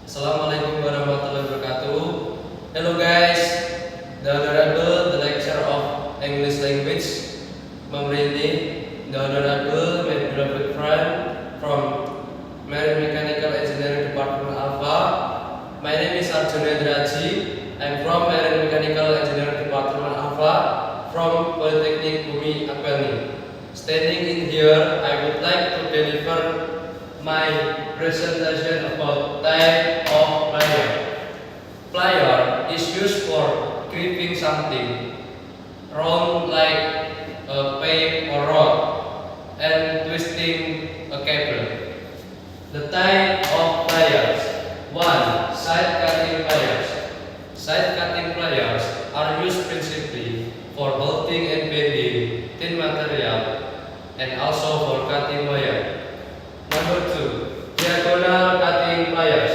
Assalamualaikum warahmatullahi wabarakatuh. Hello guys, the lecturer of English language, Mamrini, the honorable, my beloved friend from Marine Mechanical Engineering Department Alpha. My name is Arjuna Triaji. I'm from Marine Mechanical Engineering Department Alpha from Polytechnic Bumi Apelni. Standing in here, I would like to deliver my presentation about type of plier. Plier is used for gripping something round like a pipe or rod and twisting a cable. The type of pliers. 1. Side cutting pliers. Side cutting pliers are used principally for holding and bending thin material and also for cutting wire. Number 2. Diagonal cutting pliers.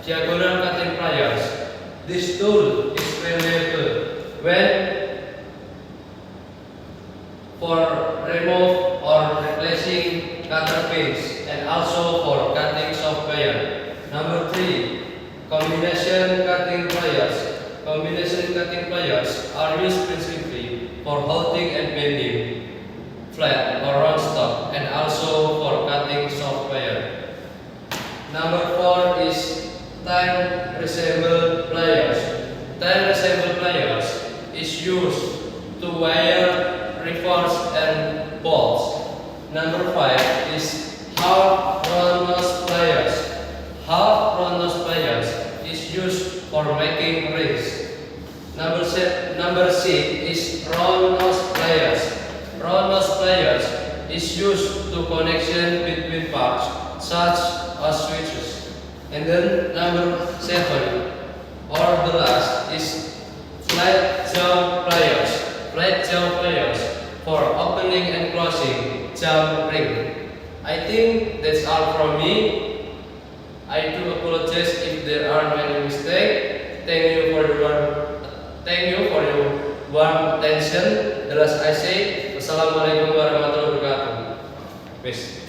Diagonal cutting pliers. This tool is valuable when for remove or replacing cutter pins and also for cutting soft wire. Number 3. Combination cutting pliers. Combination cutting pliers are used principally for holding and bending flat or round stock and also for cutting soft wire. Number 4 is time resemble pliers. Time resemble pliers is used to wire rivets and bolts. Number 5 is half round nose pliers. Half round nose pliers is used for making rings. Number 6 is round nose pliers. Round nose pliers is used to connection between parts such as switches. And then number 7 or the last is flat jaw pliers. Flat jaw pliers for opening and closing jump ring. I think that's all from me. I do apologize if there are many mistakes. Thank you for your warm attention. The last I say, Assalamualaikum warahmatullahi wabarakatuh. Peace.